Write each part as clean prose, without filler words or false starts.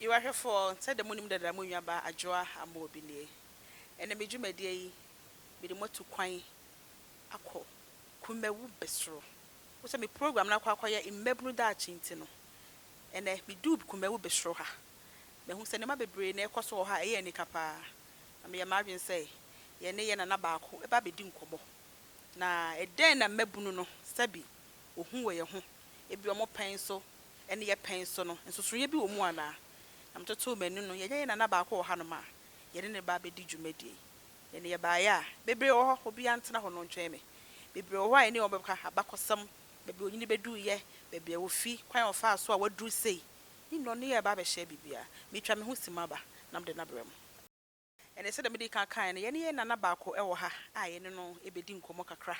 You are here for said the moon that Amuya ba Adwoa amobile. And the Majumadi be the motu quine ako. Kumawu Besoro. Was a me program now quite in Mebru da chintino. And me do Kumawu Besoro ha. Me who send my brain near Cosso ha any capa. I may imagine say, ye nay and anabako, a baby dinkobo. Na a den and mebuno, sabi, or who were your home. If you are more pain so, and ye pain so no, and so 3 be umwana. I'm to 2 men, no, ye and anabako hanoma. Ye didn't baby did you medi. Ye near by ya, baby or be answer on chame. Baby or why any of a some, baby you never do ye, baby will fee, quite of fast, so I would do say. You know near Baba Shabby beer, me tram who's the mother, nam the nabram. And they said the medical kind, any and anabako, ha, I know, a bedin comoca cra.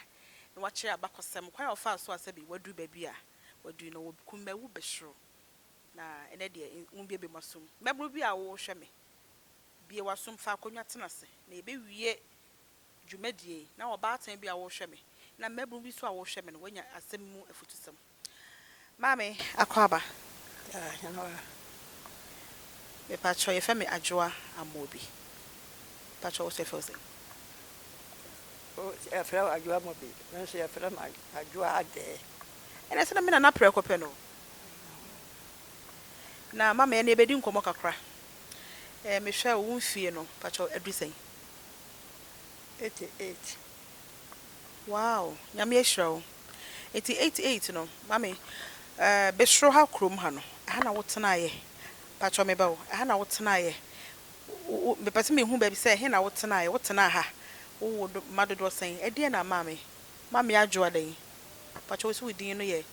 And watch your back of some quite of fast, so I said, what do baby? What do you know? Kumawu Besoro. Na ene de umbi be masum mebru bi a wo hwe me bi wasum fa akonwa tenase na ebe wie dwumadie na obaatan bi a wo hwe me na mebru bi so a wo hwe me no wanya asem mu afutusem Maame akwaba You know, me pacho ye fe me Adwoa amobi pacho wo se fe ose a fellow Adwoa mobile, no say a fellow Adwoa Addae. ene se na me na pre kope no na mama ene ebedi nkomo kakra me hwe wo mfie no pacho adrisen 88. wow nyame ehrawo 88 no mame Besoro ha krom ha no ha na wotena ye pacho me ba wo ha na wotena ye me pese me hu ba bi se he na wotena ha wo madodo sen e de na mame Adwoa dan pacho so wudin no ye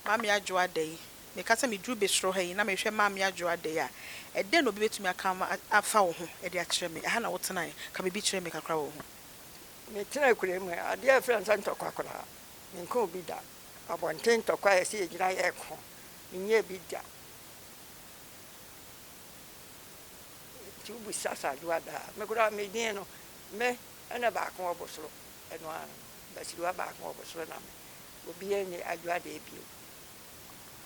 mame Adwoa dan me kasa me dru Besoro ha yi na me hwe mame Adwoa dan ya e de no bi betumi aka afa wo ho e de a kire me ha na wotena ye ka be bi kire me kakra wo ho Me tena kure mu Addae friends and talk akora. Me ko bi da. Abonten tokwa ese ejira ye ko. Nye bi da. Ti bu sasa Adwoa da. Me kura me din no me ana ba ko obosoro. Eno an. Ba si wa ba ko obosoro na me. Obi eni Adwoa da ebio.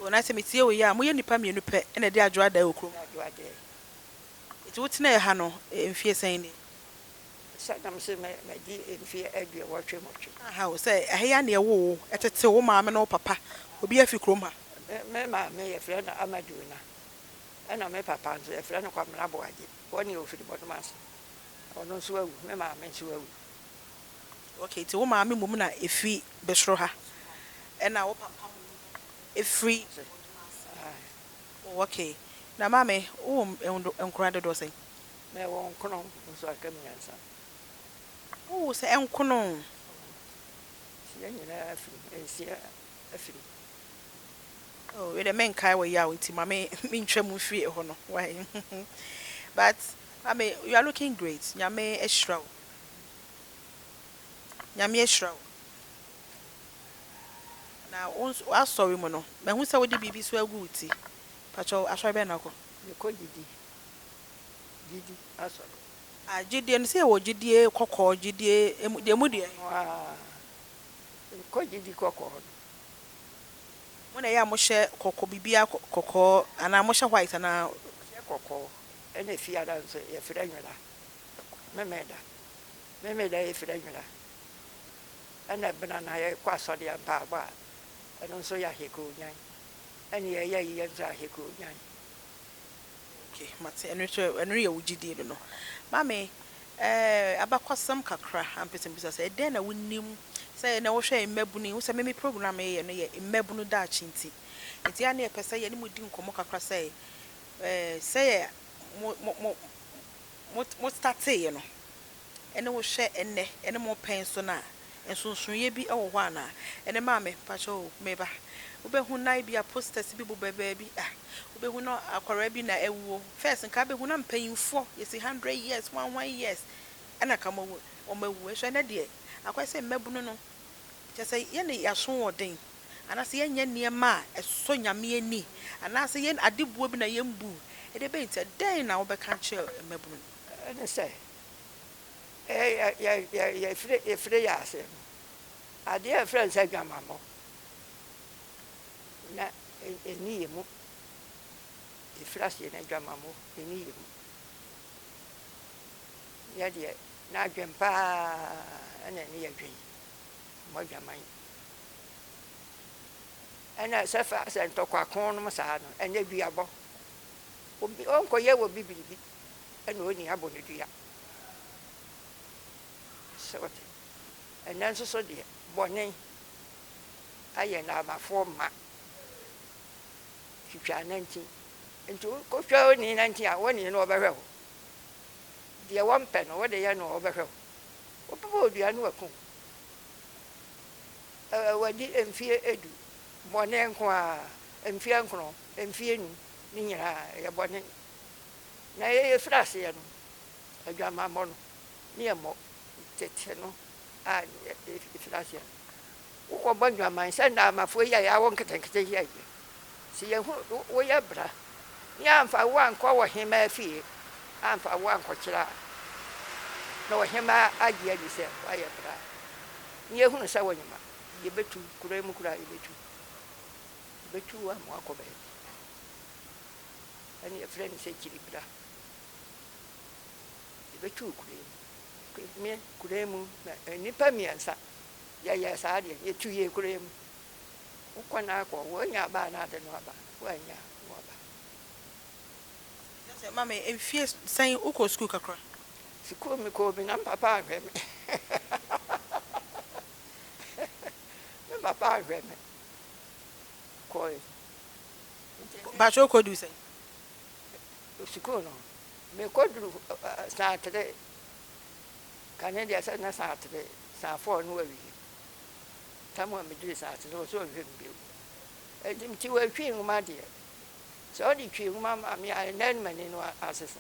ona se me tie wo ya mo ye nipa mienu pe ene de Adwoa dan okrom Adwoa da. iti wotena ye ha no mfie sen ni Sadam se me di enfi adwe watwe motwe. aha wo se ahia na ye wo etete wo maame na wo papa obi afi krom ha Me maame ye frɛ no Amaduna. Ɛna me papa nso ye frɛ no Kwamna Boaje. Wɔne ofiri Bodomas. Ɔno nso awu, me maame nso awu. okay ti wo maame mum na efi Besoro ha ena wo papa efri okay na maame wo enkura de do sen Me wɔ nkono nso aka mi nyansa. wo se enkono Si nyina afiri, si afiri. oh we the men kai wo ya nti maame me ntwa mu fie ho no why but maame you are looking great nyame ehraw na sorry mo no me hu se wo de bibi so agu uti pacho asori be na ko Me ko didi. Didi aso. a gidie no se wo gidie kokko gidie de mu de Wa. Me ko didi kokko. mo na ya mo hye kokko bibia kokko ana mo hye white na Kokko. Ɛna fi ada nso ye frɛ nwela. Memeda ye frɛ nwela. Ɛna bena na ye kwaso de ampa ba. Ɛno nso ya heko nyan. Ɛna ye nso heko nyan. okay mate enu ye wo gidie no mame abakosam kakra ampese bisa se den na wonnim se na wo hwe mmabuni wo se me program ye no ye mmabunu da achinti enti ya na ye pese ye ne mudi nkomo kakra se se mo start ye no ene wo hwe ene mo pen so na ensonson ye bi ewo ho ana ene mame pacho meba obehu nai bia posters bi bobebe bi obehu no akwara bi na ewuo first nka behu na mpanyimfo yesi 100 years 1 years ana kama o mawu so na de akwase mmabunu no kyese ye ne yaso oden anase ye nya niema eso nyame ani anase ye adebuo bi na ye mbu ede be nti den na obeka che mmabunu Ɛna sɛ ye frɛ ya asɛm. Adeɛ frɛ nsa dwamamɔ. Na eni ye mu frase na dwamamo eni yemu ya de na adwempa ana ne ya dwen mo dwaman ana safa san to kwa kon no sa no anya duabo obi onko ye wo bibiribi ana oni abo ne dua so and then so de bone aye na amafo ma twitwa 19 ntu ko twa oni 19 a woni no obehwe ho de won pe no wo de ye no obehwe ho opo odua no akun wadi emfie edu bone nko a emfie nkono emfie nu ni nyira ye bone na ye frase ye no adwama mo no ni emo tete no a frase wo bo adwama se na amafo ya won ketenkete ya si ye wo ya bra ya amfa wo anko wo hema afie amfa wo anko kira na wo hema agia di se wa ya bra ni ehunu se wo nyuma ye betu kura mu kura ye betu wa mo akobe ani friend se kiri bra ye betu kura mu na nipa miansa ya saade ye tu ye kura mu ukwana ko wo nya ba na de no aba wo nya wo aba yes mama emfie san uko school kakra school me ko bi na papa ahwe me me papa ahwe me ko ba cho ko du say school no me ko du Saturday Canada sa na Saturday sa 4 no wi tamu me du Saturday so hwe mbi edim ti wa hwe nguma de so di hwe nguma ma me a nan mani no asesa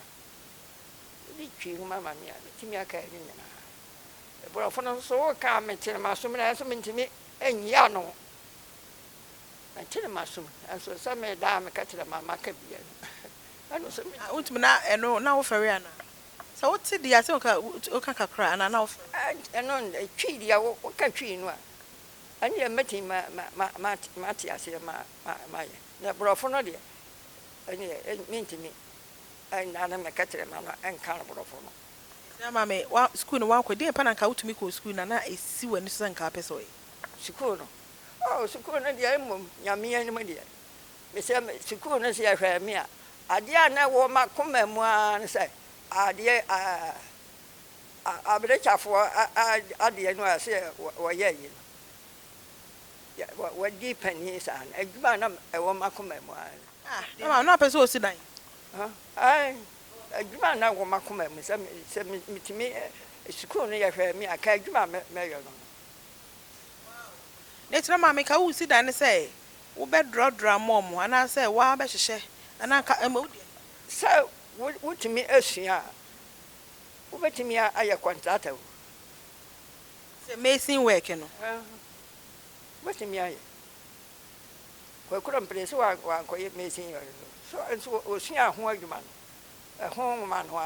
di hwe nguma ma me a ti me aka ni nyina e bro fo no so ka me tire ma so me na so me ntimi enya no na tire ma so so sa me da me ka tire ma ka bia ano so me untimi na eno na wo fere ana so what did ya say o ka kakra ana na wo eno twi dia wo ka twi no a ani emeti ma ti ase ma ye na brofo no de ani mentimi ai na me ka tire ma no enka brofo no na mama wa school no wa ko dey pa na ka utumi ko school na esi wani so nka peso e school no oh school no de mom nyame ani mo de me se school no se ya hwa me a ade ana wo makoma mu an se ade abirechafo ade no ase wo ye yi ya wo di pani san adwuma na wo makoma mu an mama no apeso osi dan ai adwuma na wo makoma mu se mitimi school no ya hwa me aka adwuma me yo no netra mama ka wo si dan ne say wo be drodra mom ana say wa be hwehwe ana ka emodi so wotimi asua wobetimi aye contractor say amazing work no wotimi aye ko kuro mpres wa ko ye amazing so enso osua ho adwuma no ho ma no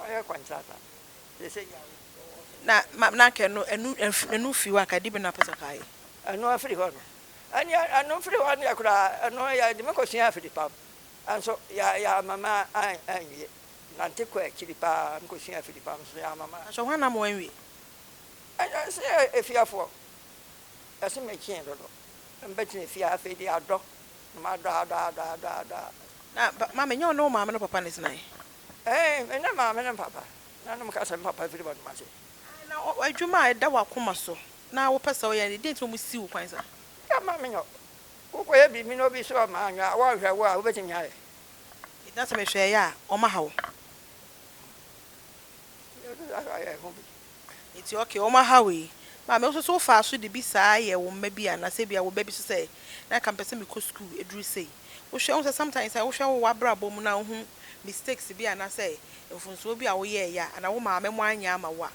aye contractor they say na ke no enu fi wa ka dibi na pesa kai anu afri ho no ani anu free one ya kura anu ya de meko sia afri pam anso ya mama anwie nante ko akiri pa meko sia afri pam so ya mama so hwana mo anwie I say efiafo ase me kien do mbeti efia afi di ado ma do na mama nyo no mama no papa ne sinai na mama na papa na no mka se papa firi bon ma se na adwuma da wakoma so na wo pesa wo ya ne date mo si wo kwan sa ya mama nyo ko ye bi mi no bi so ma anwa wa hwa wo a obetimi aye ida se me hwe ya o ma hawo it's okay o ma hawo ma me so fa so de bi saa ye wo mma bi ana se bia wo ba bi so say na ka mpese me ko school eduru sei wo hwe on sometimes I wo hwe wo wabra bom na hu mistakes bi ana say mfunso bi a wo ye ya ana wo ma mo anya ama wa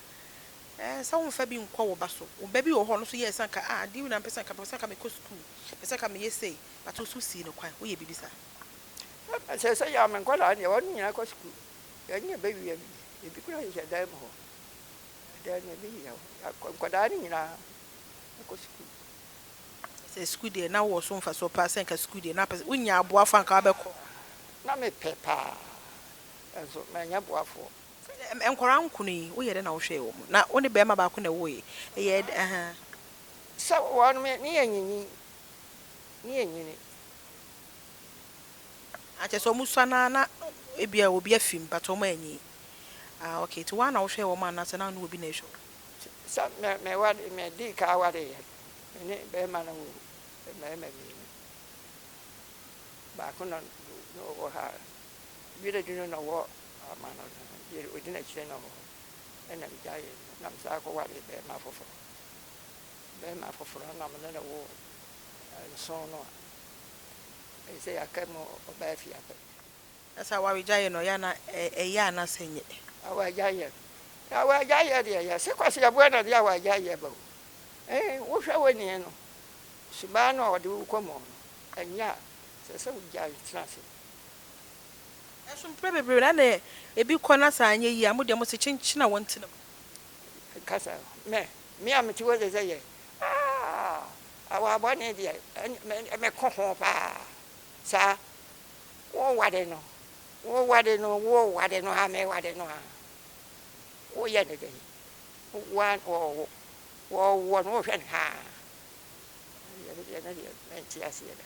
sa wo fa bi nkọ wo ba so wo ba bi wo ho no so ye sanka di na mpese ka me ko school pese ka me ye sei but wo so si no kwan wo ye bibisa say ya men ko la ni won nyina ko school ya nya ba wi ya bi kura ya da mo da ne bi ya ko da ni nyina ko school say school dey na wo so mfa so pa senka school dey na pese wo nya aboa fa nka ba ko na me pepa enso manya boafo Enkwara nkunu wo ye de na wo hwe wo mu na wo ne be ma ba ko na wo ye ye aha sa won me ni yenyini ache so musa na ebia obi afim pato ma anyi okay to one na wo hwe wo ma na se na no obi na hwe sa me wa me di ka wa de ni be ma na wo me ba ko no wo ha bi de no wo ma no ye odi na chire no ena mi jaye na msa ko wa de be ma fofo na me na wo so no say akamo obafia pe asa wa jaye no ya na ya na senye awa jaye de ya se kwase ya buena de awa jaye ba wo hwa wani no suba no ode wo komo anya se wo jaye trase esum prebebre na na ebi kona sa anya yi amode mo se chinchina wontina kasa me amti wo ze ye awa bone de me ko ho pa sa wo wade no ha me wade no ha wo ye ne de wan wo no hwen ha ye ne de enti asie da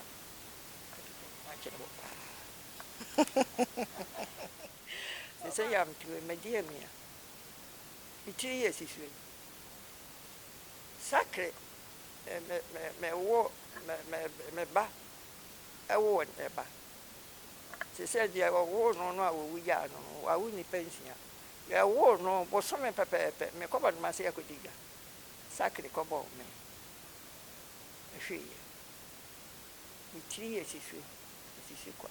ma kire wo pa se yam tu me die mia iti ye siswe sacre me ba ewo ne ba se se dia wo no awu ya no awu ni pension ya wo no bo so me pepepe me ko ba ma se akodiga sacre ko bo me ehwe mi 3 years isi kwa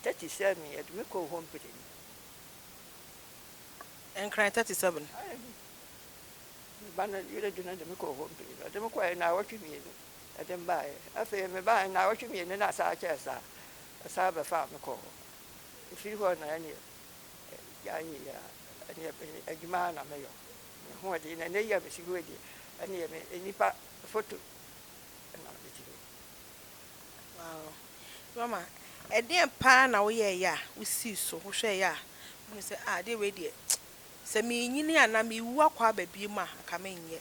37 years me ko home put en cry 37 bana yule duna de me ko home put de me ko na watwi mi no adem bae afa me bae na watwi mi no na sa chesa sa ba fa me ko ifiri ho na ani ya ani adwuma na me yo ho de na ne ya be sigo de ani me nipa photo na de ti wow mama eden pa na wo ye ya wo si so wo hwe ya mo se de we de se mi nyini ana mi wu akwa ba bi ma ka menye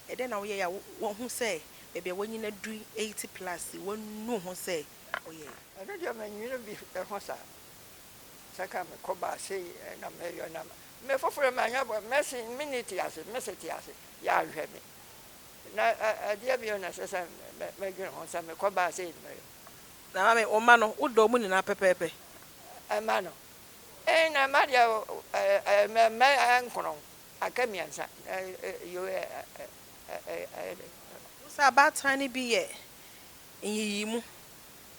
eden na wo ye ya wo hu se bebe wo nyina du 80 plus wo nu hu se wo ye ana de ma nyina bi ho sa saka me ko ba se na me yo na me foforo ma nya bo message minute ase ya hwe me na adia bi na se me gwe ho sa me ko ba se me na mama o ma no wo do mu ni na pepepe ama no na ma dia me ankono akamiansa yo sa ba tani bi ye yiyi mu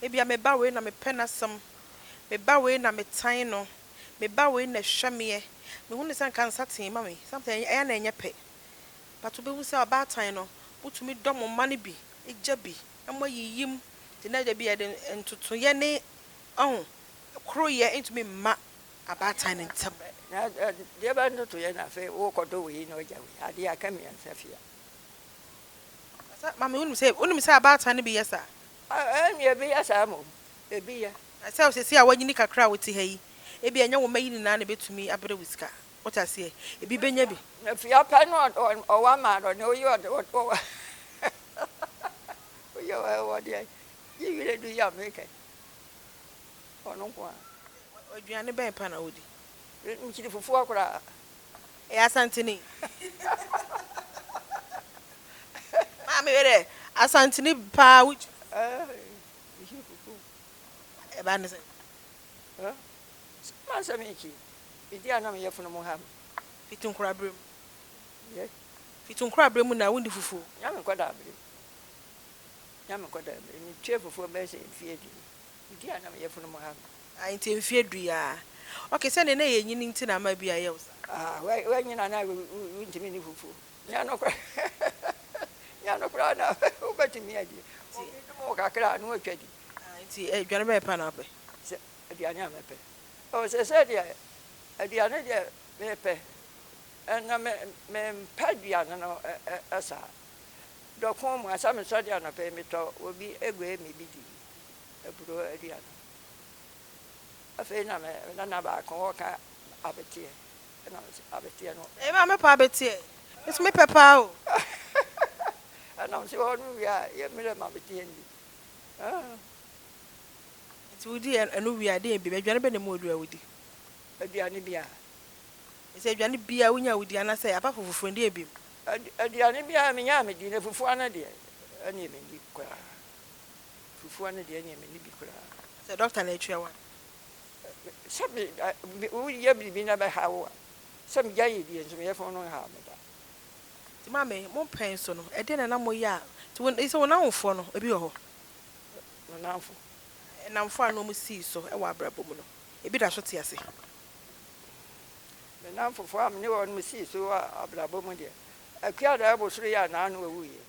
ebia me ba we na me penasam me ba we na me tan no me ba we na hweme me hu ne san kan satin ma me something ya na enye pe but be hu sa ba tan no butumi dom ma ne bi eja bi emo yiyim ti na da bi ye de entutu ye ne kro ye entumi ma abatan ntam na de ba ntutu ye na fe wo kodo we no ja we ade akamiansa fia mama unum say abatan bi yesa e bi yesa mo e bi ya say o se a wanyini kakra woti ha yi e bi anya wo mayi ni na betumi abere wiska what ase e bi benya bi na fia pa no o wa ma do ne o yo o yo wa dia yi wile du ya me ke ono kwa aduane ben pa na odi nchiri fufu akura e asantini mama were asantini pa wuch nchiri fufu e ba ne se ma sa me ki idi ana me yefunu mu ha fitun kura brem ye fitun kura brem na wundi fufu ya me koda brem ni tue fufu be se fie di idi ana me yefunu mu ha ainti mfie du ya okay se ne na ye nyini nti na ma bia ye usa we nyina na ntimi ni fufu ya no kra na o betimi adi mo kakra no atwadi ainti dwane be pa na pe se aduane amepe o se dia aduane dia mepe na me paduane no asa dokon mu asa me so dia na pe me to obi egwe me bi di eburo aduane afei na ba ko ka abetie na abetie no e ma me pa betie it's me papa o ana so onu ya ye mele ma betie ndi ti wudi enu wi ade bi adwane be ne mo odu awudi aduane bia se adwane bia wonya wudi ana se apa fufufu ndi ebim aduane bia me nya me di na fufu ana de ani me ndi kwa fufu ana de ani me ndi bi kwa se doctor na etwa wa sabi wo ye bi na ba hawo sam jayi di enso me fo no ha me da ti Maame mo pen so no e de na mo ya ti won ise won awofo no ebi ho no nanfo namfo anu mo si so e wa abrabo mu no ebi da so te ase me nanfo fo am ne won me si so abrabo mu de akua da bo suru ya na anu awu ye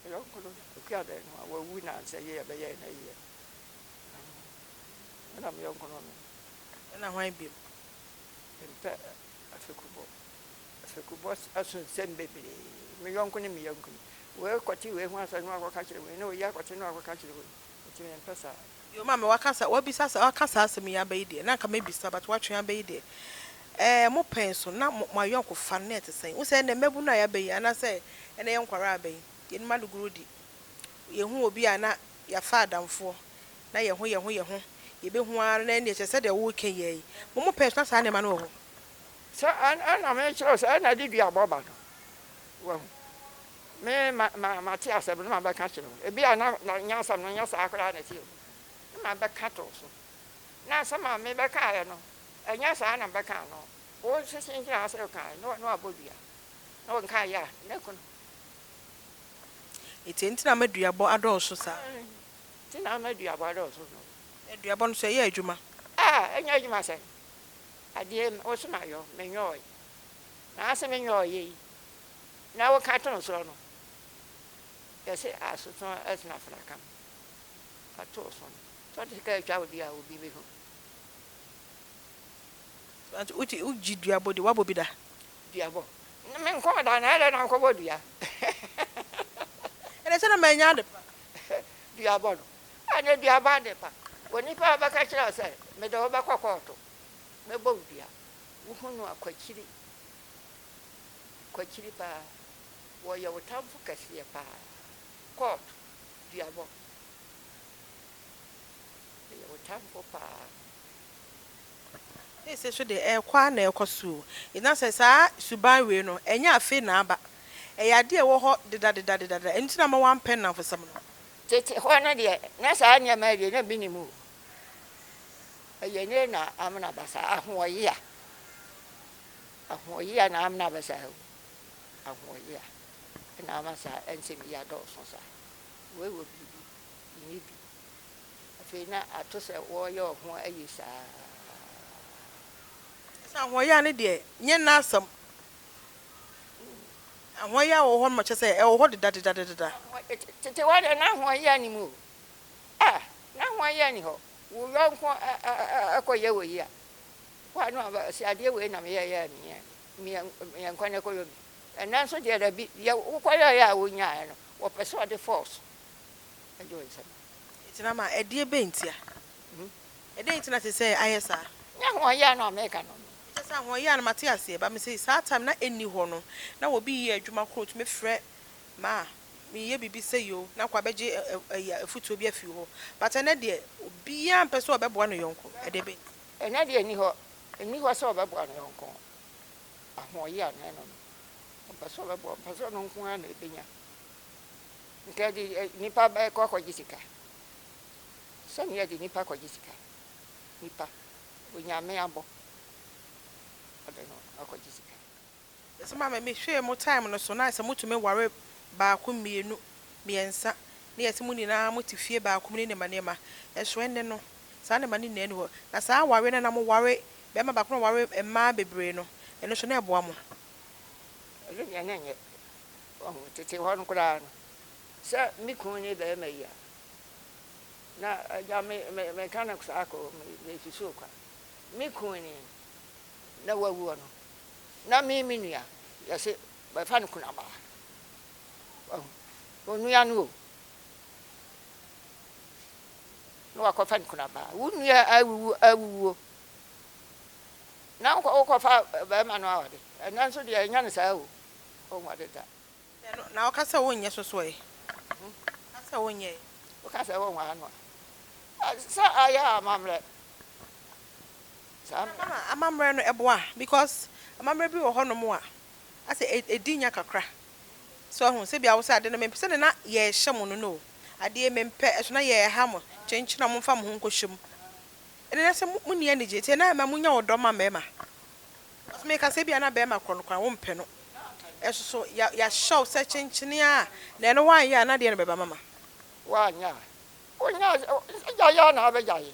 yo ko no akua da no awu na se ye be ye na ye na me yo ko no na hwan bi mpe afekubo asun sembebe me yo ko ni me yo ko we kwati we hu asa no akwa kire we no ya kwati no akwa kire we ti me mpesa yo Maame wakasa wabisa sa wakasa asem ya ba ide na ka mebisa but watwe ya ba ide mo pen so na mo ayonko fa net sen wo se na mebu na ya ba yi ana se ene ye nkwara ba yi ye ni maluguru di ye hu obi ana ya fa adamfo na ye hu ye be hu ara na ne se de wo ken ye yi mo pen so sa ne ma no ho sa ana me chiro sa ana di dua boba no wo me ma ti asem no ma ba ka chiro e bi ana nya sam no nya sa akora na ti ma ba ka to so na sama me ba ka ya no enya sa na ba ka no wo se sin kira ase ka no abodua no nka ya ne ko enti na madua bo adol so sa ti na madua bo adol so no adua bo no so ye adwuma enya adwuma se ade o so na yo me nyoy na ase me nyoy yi na wo ka to so no ya se aso to asna fraka ka to so so de ka twa obi a obi be ho anti uji dua bo de wabo bi da dua bo me nko da na ele na nko bo dua ene se na manya de pa dua bo no ane dua ba de pa woni pa ba ka kira se me do ba kwakwato me bo dua wo hunu akwakiri pa wo ye wo tamfu kasiye pa kot dua bo ye wo tamfu pa ese so de kwa na ekoso ina se sa suban we no enya afi na aba ya de wo ho deda enti na ma wan pen na fosam no tete ho na de na sa anya ma de na binimu aye na amna basa ahoye na amna basa ahoye na amasa ensemi ya do so sa we wo bi ni bi afi na atose wo ye ho ayi sa sa hoya ne de nye na asam hoya wo ho ma che se wo ho deda tete wa de na hoya ni mu na hoya ni ho wo yo nko akoye wo yi a wa no ba si ade we na me ye ni me nkwane ko yo na so de da bi ya wo ko ya wo nya no wo pese de force ajo isa itina ma ede be ntia ede itina se se ayesa nya hoya no America no sa hoya na matiase ba me say sa time na eni ho no na wo bi ye adwuma kro me frɛ ma me ye bibi say yo na kwa beje afutuo bi afi ho but na de obi ya mpese obebo no yonko ede be na de eni ho so obebo no yonko ahoya na no mpese obebo mpese no nko na ebenya nke di nipa ba ko akojisika so ni di nipa akojisika nipa onyame abo no akojisika so Maame me hwe mo time no so na se mutume ware ba ko mienu miensa na yesi mu nyina motifie ba ko ne manema eso enne no sa ne mane ne ho na sa ware na mo ware be ma ba ko ware emma bebre no eno so na eboa mo ele nya nye tete ho no kura no sa mi kun ni be ma ya na ja me kana kusako me kisuka mi kun ni na wawu no na mimi nua yase ba fa no kuna ba nua no no akɔfa nkunaba wo nua awuwo na ukɔfa bɛrima no awade ɛna nso deɛ ɛnya ne saa o ɔnwade da na ɔkasa wonyɛ soso ɛ kasa wonyɛ ɔkasa wɔnwa ano sa aya amamrɛ mama amamrɛ no ɛboa because amamrɛ bi wɔ hɔ no mo a ase edi nya kakra so ho se bia wo sa ade no mempɛ sɛ na yɛ hyɛ mo no ade mempɛ ɛso na yɛ ha mo kyenkyena mo mfa mo ho nkɔhwem ene na sɛ mo ni ani gye tie na ma mo nya wo dɔma mɛma so me ka se bia na bɛma kɔ no kwa wo mpɛ no ɛso so ya hyɛw sɛ kyenkyene a na ɛno wanyɛ a na de no bɛba mama wanya onya ya na abɛgyaye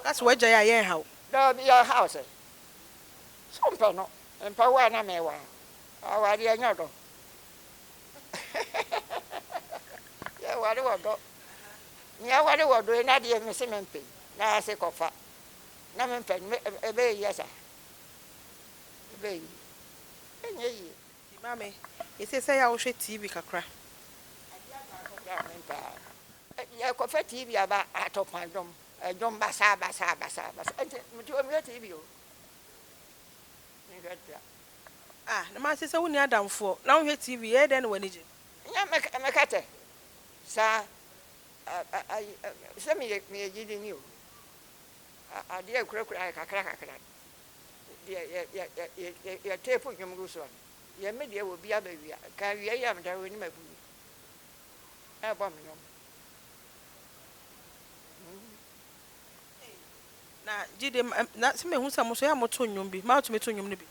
kasi wagya ya yɛn haw da bi ya house so mpɛ no mpɛ wa na mɛwa awade anya dɔ ya wade wɔ nya wade wɔ dɔ na de me se mempɛ na se kɔfa na mempɛ ebe yesa ebe enye yi mame ese sɛ ya wo hwɛ TV kakra ya kɔfa TV aba atɔpandom ɛdɔm basa ente mutu o mi TV o na ma se sɛ wo ni adamfo na wo hwɛ TV yɛ dɛn wani gye nya mekate sa sɛ me gidi ni o ade akurakura kakra ya tepo nwom gu so ya me de wo bia ba wia ka wia ya mda wo ni mabu e bom nwom na gidi na se me hu sa mo so ya mo to nwom bi ma to me to nwom ne bi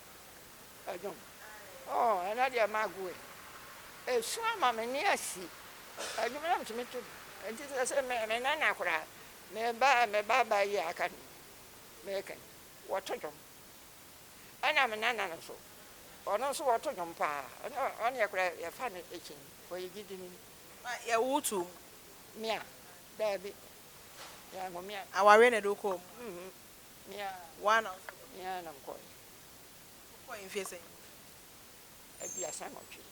adom ana de magu e su ama me ni asi adom na to me to enti se me na akura me ba yi aka me kan wato dom ana me na so ono so wato dom pa ono ya kura ya fa ne ekin for yigidi ni ya wutu mia da bi ya ngo mia aware na do ko mia wana mia na ko in face abia sanotwe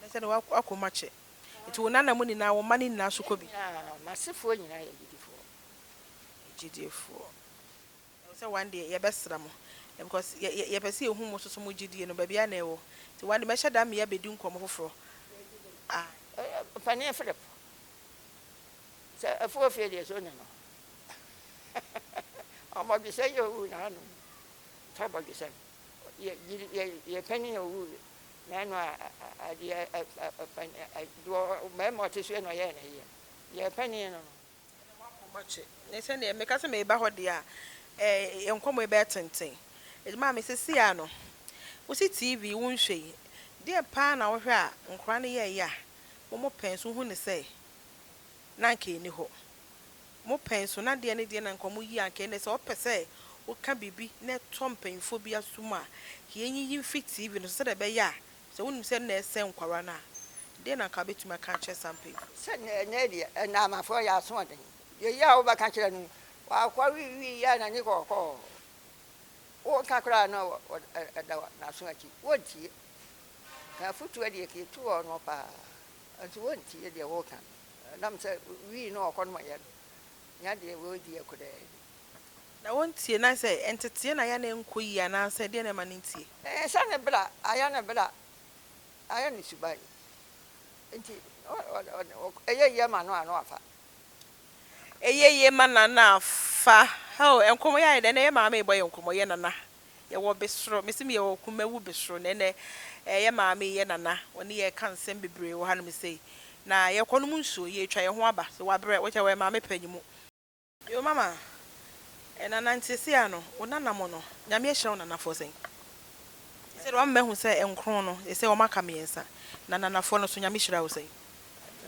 na se no akomache iti wona mu ni na wo mani na so ko bi masifo nyina ya gidifo se one day ye besra mo because ye pese ehu mo so mo gidie no ba bia na ewo ti one day me hyeda me ya bedi nkomo foforo pani Philip se afo fie de so ne no ama bi se yo na no taba bi se ye pani yo na no ade do me mo te so no ye na ye pani no mache ne se ne me ka se me ba ho de a enkomo e be tenten e ma me sesi a no wo si TV wo nhwe de pa na wo hwe a nkora ne ye ya mo penso hu ne se na nke ni ho mo penso na de ne de na nkomo yi anke ne se o pese o ka bibi na tompenfo bi asuma yenyi yi fit TV no se de be ya se wonu se na ese nkwara na de na ka betuma ka che sampe se ne de na amafo ya so den ye ya wo ba ka kire no wa kwa wi ya na ni ko o ka kra na Addae na so aki wontie ka futu de ke tu o no pa antu wontie de wo kan nam se wi no ko no ya nya de wo di akuda na wontie na se entete na ya na enkoyi ana se de na ma ntie sa ne bra aya ne bra aya ni subai enti eye ye ma no ano afa eyeye mana na afa ho enkomo ya de na ye maame eboye enkomo ye nana ye wo Besoro mesimi ye wo Kumawu Besoro ne ye maame ye nana oni ye kan sem bebre wo hanu sei na ye konum nsuo ye twa ye ho aba se wabre wo che we maame panyimu yo mama nana ntisi ano wo nana mo no nyame ye hye wo nana fo sen se do mmehu se enkron no se wo maka me yensa na nana fo no so nyame hyira wo sen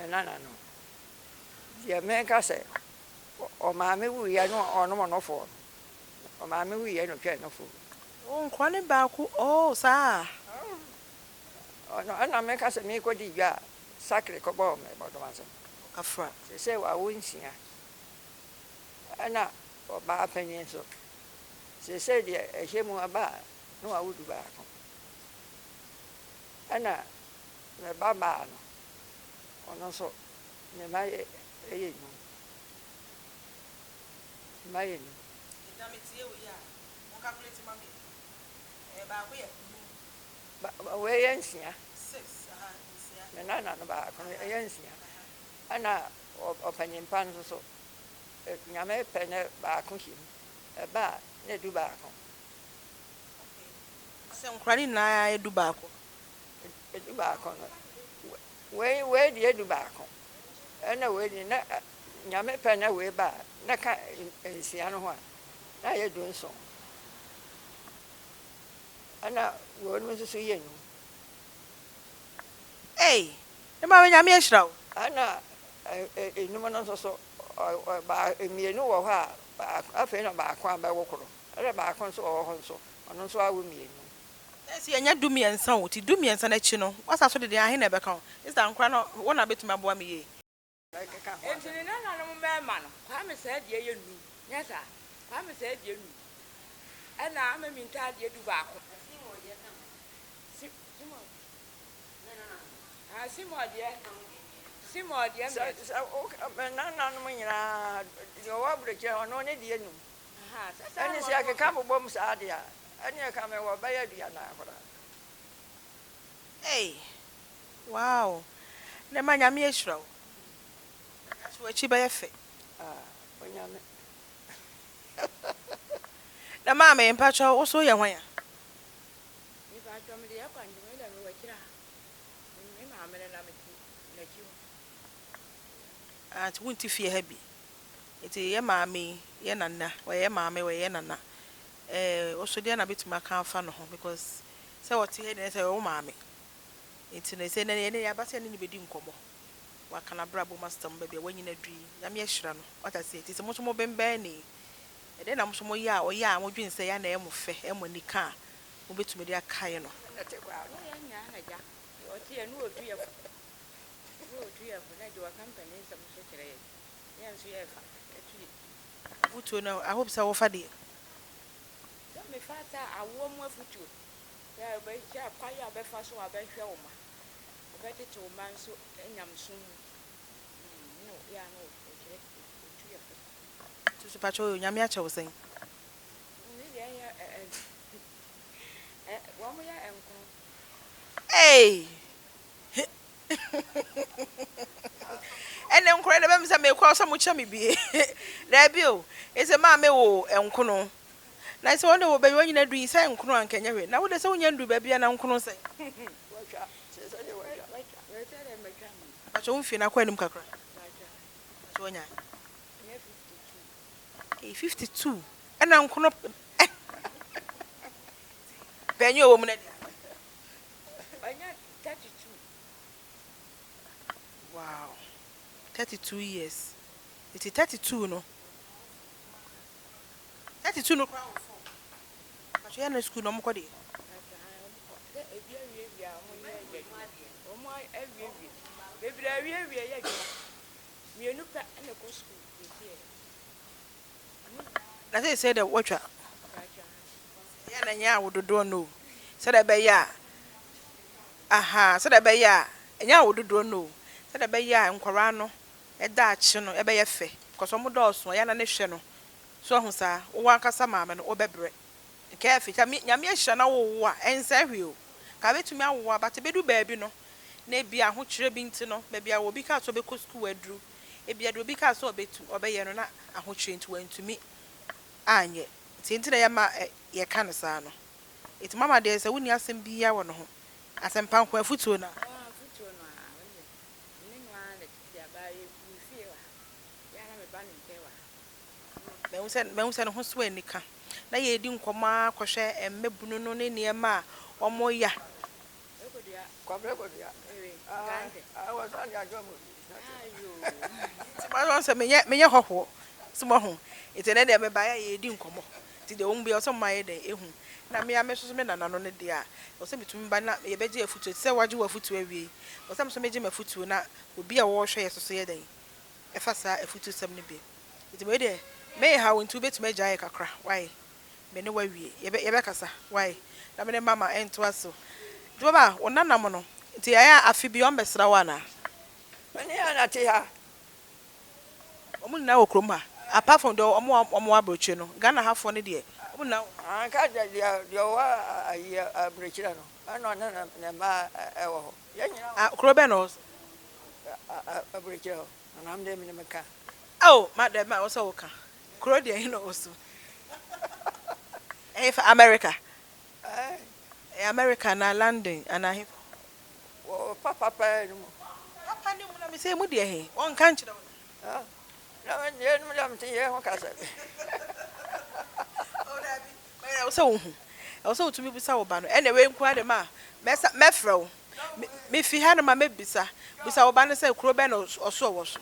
nana no ye me ka se o maame wu ya no ono mo no fo o maame wu ya no twa no fo o nkwane ba ku o sa ono ana me ka se me ko di gwa sakre ko bo me bo do ma se afra se wa wonsia ana o ba panyin so se de ehemu aba no wa wudu ba ko ana me ba no ono so ne ma ye no ma ye no Dameti we ya on calculate mami ba ko ye we yensia 6 nsia na na no ba ko yensia ana opanyimpa nso so nyame pe ne ba ko him ba ne du ba ko se nkrani na edu ba ko edu ba ko no we di edu ba ko ana we di na nyame pe na we ba na ka nsia no ho a na ye du nso ana wo no so ye no e ma nyame ehira wo ana enum no so ba emienu wo ha afa na ba kwa ba wokoro ala ba kwa so wo ho so ono so awo mienu esi enya dumiensa wo ti dumiensa na chi no wasa so de ahe na be kan is da nkra no wona betuma boa me ye entini na no me ma no kwa me sa die ye nu nyesa kwa me sa die nu ana ama mi nta die du ba ko Simo die na no nyina yo wa breke ono ne die nu aha ani si akeka bobom sa ade a ani ka me wo ba ya dua na akora wow ne ma nyame ehira wo so achi ba ye fe onyame na Maame mpacho wo so ye hwan ya mi ba to mi ya kwa ndime da mi wakira mi Maame na mi na kiwo ati wunti fie ha bi eti ye Maame ye nana we ye Maame we ye nana wo so de na betuma kan fa no ho because say what he dey say wo Maame eti na say na ye ya ba say ni bedi nkomo wa kana brabo master mbebe wanyina dui nyame ehira no wata say eti se mo so mo bembe ni ede na mo so mo ya o ya mo dwin say ya na emo fe emo nika mo betuma de akaye no na te kwa no ya nya na ja o ti ya nu odu ya na jo company sam so kire ya nso ya fa etu futu na I hope say wo fa de so me fata awo mu afutu ya ba ja kwa ya be fa so abehwe wo ma obetete wo man so enyam so no ya no o kire etu ya fa tu pacho nyame ache wo sen ni ya wa mo ya enko ene nkore de bem say me kwa so mo cha me bie da bi o ese Maame wo enko no na ise wonde wo be wanyina du ise enko no ankanya hwe na wo de se wonya ndu ba bia na enko no sen wacha se se de wacha pacho mfie na kwa nim kakra so nya 52 ena enko no benyo wo mu na dia anya 32 wow 32 years it is 32 no 32 no kwa wo pacho ya na school no mo ko de na say that watcha ya na nya wododo no say that be ya aha say that be ya nya wododo no say that be ya nkwara no e da achi no e be ye fe because omo do so ya na ne hwe no so hu sa wo akasa Maame no obebre nke afi nyame ehia na wo a ensa hwe o ka betumi awo abate bedu baabi no na bia ho kire bi nti no ba bia wo bi ka so be ko school adru e bia do bi ka so obetu obeye no na aho kire nti wantumi anye tinti na ya ma ye ka no sa no iti mama de se woni asem bi ya wo no ho asem pa nko afutuo na futu no a ni no a le ya ba ye mi fie wa ya na me ba ni ntewa me hu se no ho so anika na ye di nkoma akohwe emmebunu no ne niema a omo ya ekodia kwa breko dia ewe gande was on ya jomo ayo ma no se menye hoho simo ho iti na de me ba ya ye di nkomo ti de ombi o so ma ye de ehu na me ya me so me nana no ne de a o se bitumi ba na ye beje afutu se waje wafutu awie o se me so meje mafutu na obi a wo hwe ye so ye den e fa sa afutu sem ne bi iti me de me ha won tu betumi agya ye kakra why me ne wawie ye be kasa why na me ne mama ento aso do ba wonanam no iti ya afi bi on besra wa na ani ana te ha omo na wo krom ha apart from the omo abroche no Ghana half one de omo na Ka dia wa ayi abrekira no ano na ma ewo ho ye nyina kro be no abrekira ho na am de me meka oh madam ma wo so wo ka kro de hin no so for America America na London and I wo papa pa ni mo papa ni mo na me say mu de hin won kan kire ah na ye no me te ye ho ka se I also to me bisa wo ba no anyway nko ade ma mefrɛ wo me fi ha no ma mebisa bisa wo ba no say kuro be no oso wo so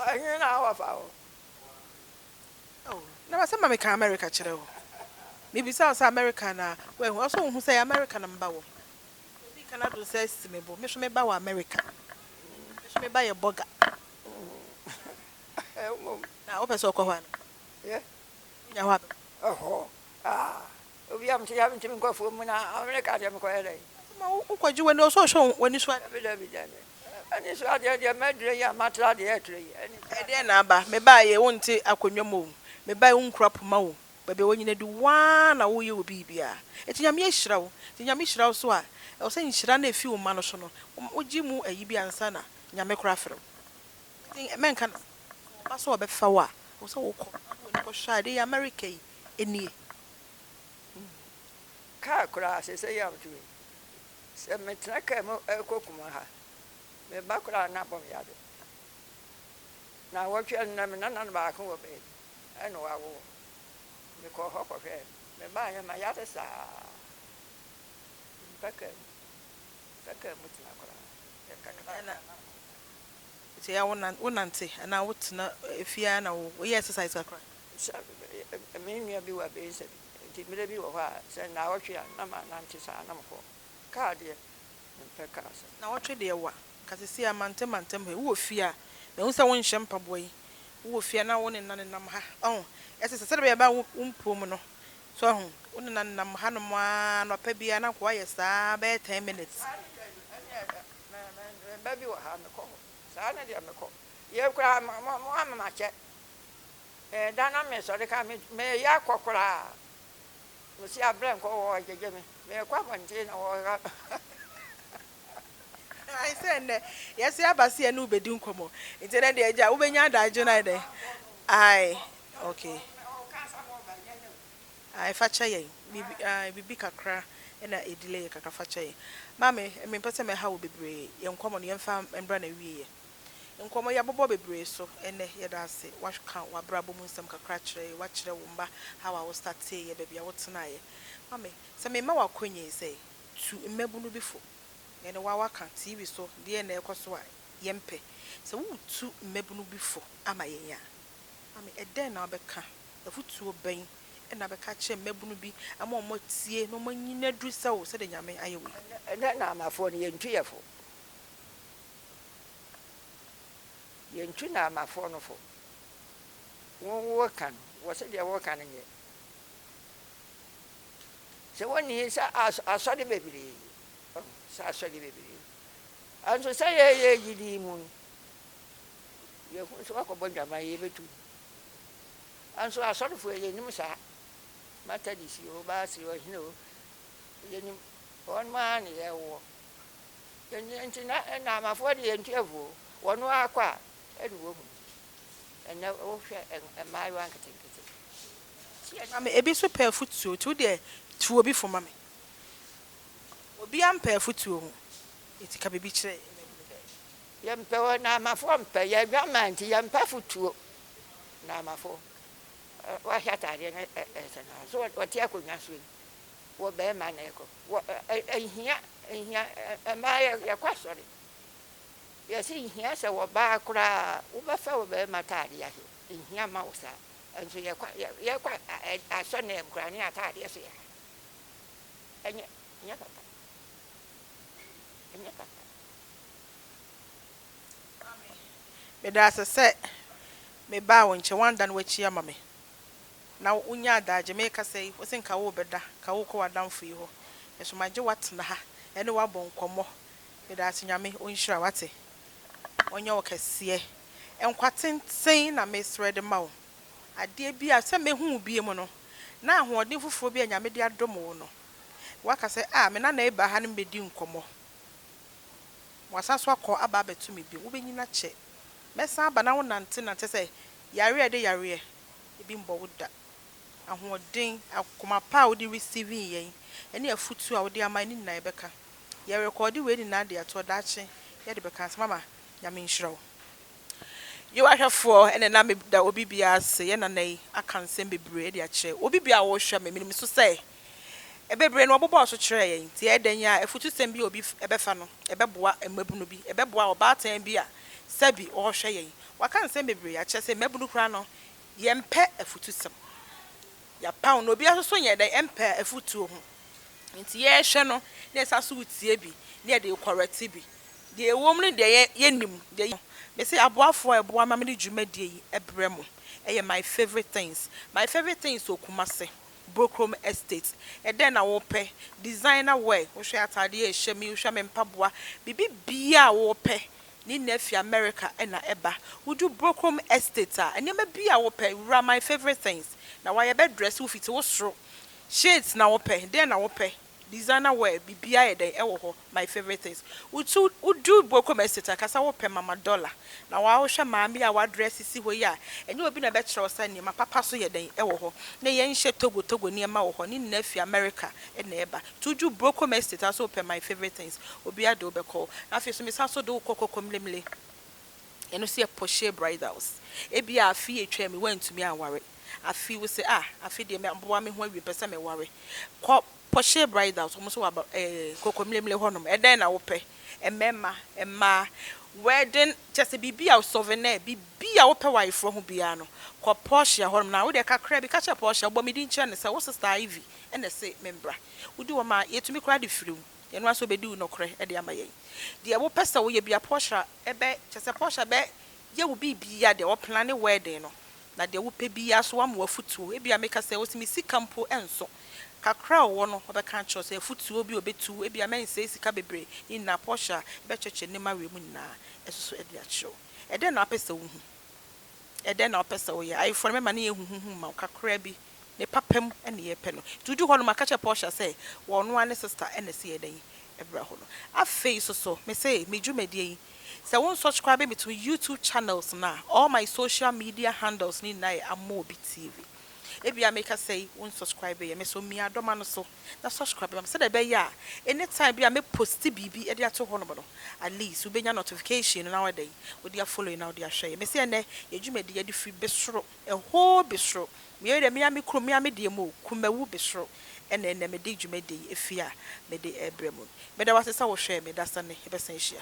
anyi na wa fa wo oh na ma say ma me ka America kire wo me bisa wo say America na we hu also hu say America na mba wo obi kana do say simebo me so me ba wo America me so me ba ye burger na o pese okwa hwa no ye nya hwa oho obi am ti am ti mi ko fu mu na America de me ko ele ma ukwaji wani oso so wani so bi jane ani so ade de madre ya matra de etre ani ede na aba me ba ye wonte akonwa mo me ba ye unkura poma wo bebe wonyina di wa na wo ye obi bia eti nyame ehira wo ti nyame ehira wo so a o se nhira na efi wo ma no so no oji mu ayi bi ansa na nyame kura frem ti men kan ba so obefa wo a wo so wo ko ni ko hwa de America yi eni ka kura se ya mtu se metra ka mo kokuma ha me ba kura na bom ya do na wo twa na me na ba ko wo be eno wa wo me ko ho ko hwe me ba ya ma ya te sa paka mutu na kura ya ka na ti ya wonante ana wotena efia na wo ye exercise akra me nua bi wa be se ti me bi wo ha se na wo twa na ma na nti sa na mo ko ka de mpeka asa na wo twe de wa kasisi amantem he wo fia na hu se won hye mpaboy wo fia na wo ne nam ha oh ese se be ba umpom no so hu wo ne nam ha no ma no pa bia na ko ye saa be 10 minutes ba bi wo ha me ko saa na de me ko ye kura mo ma che dana me so de ka me ya kokora wo si abren ko wo jeje me kwa bonje na wo ga I said yes ya basi e no bedi nkomo nti na de aja wo benya adaje na de ai okay ai facha ye bibi kakra na edile kakra facha ye mame me pese me ha wo bebre ye nkomo no ye mfa embra na wiye nkomo ya bobo bebre so ene ye da ase wahka wabrabo mu nsem kakra kire wa kire wo mba ha wa wo start ye bebia wo tena ye mame se me ma wa konye se tu mmebu no bifo ene wa waka TV so de na ekoso a yempe se wo tu mmebu no bifo ama ye ya mame eden na obeka afutuo ben ena beka che mmebu no bi ama omo tie no manyina dru se wo se de nyame ayewe na amafo ne yentuyefo yentu na amafo no fo wo kan wo se de wo kan nye se woni sa asode bebiri sa asode bebiri anso sa ye gidi mu ye ko so ko bonja ma ye betu anso asode fo ye nim sa mata di si o ba si o hino ye nim on ma ni ye wo ye nti na amafo de yentu evo wono akwa eduwo mu ena wo hwe mai wan ketekete mame ebi so pa futuo tu de tuo bi fo mame obi am pa futuo hu etika bebi kire ye mpe wo na amafo mpe ye dwamanti ye mpa futuo na amafo wa hyatare na na so wo tie akonya so wo be ma na eko wo ehia ma ye kwasori ye si hia se wo ba kura wo ba fa wo be matari ya hia ma wo sa enso ye kwa aso na kura ni atari ya so ya enya papa me da se me ba won che wanda no wachi ama me na unya adaje me ka sei wo sin ka wo beda ka wo ko wadamfo yi ho eso maje watna ha ene wa bon komo me da se nyame onhira wate onye okese enkwatenten na mesrɛ de ma wo ade bi a sɛ mehu bi mu no na ahoɔden foforɔ bi a nyame de adom wo no waka sɛ me na eba ha no mbedi nkɔmmɔ wasa so akɔ aba abetu me bi wo benyina kyɛ mɛsan aba na wo nante sɛ yare de yare ebi mbɔ wo da ahoɔden akoma pa a wo de receiving yɛn ɛne afutu a wo de ama ni na ebɛka yɛ record we ni na de ato daakye yɛ de bɛka sɛ mama nyame nhyira wo you ahwɛfoɔ ɛne na me da obi bia se yɛ na nai aka nsɛm bebree de akyerɛ obi bia wo hwɛ me menim so sɛ ebebree no obobɔ so kyerɛ yɛn ti ɛdan ya afutu sɛm bi obi ɛbɛfa no ɛbɛboa mmabunu bi ɛbɛboa ɔbaatan bi a sɛbi ɔhwɛ yɛn waka nsɛm bebree akyerɛ sɛ mmabunu kra no yɛmpɛ afutu sɛm ya pound no obi aso yɛ dɛ ɛmpɛ afutu ho nti yɛhwɛ no na ɛsa so wutie bi na yɛde correct bi de ewom ne de yɛnim de me say aboafo eboa ma me de dwumadie yi ebrɛ mo ɛyɛ my favorite things okumase Brokrom Estate then na wo pɛ designer wear wo hwɛ atade ehye mi wo hwɛ me mpaboa bibi bia wo pɛ ni na fi America na eba wo do Brokrom Estate a enema bia wo pɛ wura my favorite things na why be dress wo fit wo soro shades na wo pɛ then na wo pɛ designer wear bibia yɛ den ɛwɔ hɔ my favorite things wo do Brokrom Estate kasa wo pɛ mama dollar na wa wo hwɛ maame a wa dress si hɔ yi a enye obi na be kyerɛ osa ne ma papa so yɛ den ɛwɔ hɔ na yɛn hyɛ togo ne ma wɔ hɔ ni na fi America na ɛba to do Brokrom Estate aso pɛ my favorite things obi ade obɛkɔ na afei so me sa so do kokoko mlemle eno se Porsche bridals ebi a afi etwa me wantumi anware afi wo se afi de me aboa me ho awie pɛ me ware kɔ Porsche bridals almost wa kokoko mlemle hɔ nom ɛdan na wo pɛ emma wedding just a bibia souvenir bibia wo pɛ wife ho bia no kɔ Porsche hɔ nom na wo de kakra bi ka kyɛ Porsche bɔ me din kyɛ ne sɛ wo sister Ivy ɛna sɛ membra wo di wo ma yetumi kra de firim ye no aso be di no korɛ ɛde ama yɛn de wo pɛ sɛ wo ye bia Porsche ɛbɛ kyɛ sɛ Porsche bɛ ye wo bibia de wo plan wedding no na de wo pɛ bia so am wo afutuo e bia meka sɛ wo simi sika mpo enso kakra wo no obeka cho se futuo bi obetu e bia men se sika bebre ni na Porsche be cheche ne ma we mu na eso e dia cho e de na apesa wo hu e de na apesa wo ya ai for me ma na ye hu ma kakra bi ne papam e ne ye pe no tudu ho no maka che Porsche se wo no ane sister e na se ye den e bra ho no afei so me say me dwumadie yi se won subscribe me to YouTube channels na all my social media handles ni na Amobi TV ebia make us say won subscribe ye me so mi adoma no so na subscribe am say da be ya anytime bia me post bibi e dia to ho no bono at least we benya notification na wada we dia follow na we dia share me say ne ye dwumadi ye di free Besoro e ho Besoro me ye de me am kro me am de mo Kumawu Besoro ene me de dwumadi e fi a me de ebremu me da wase sa wo share me da sane e be san hia.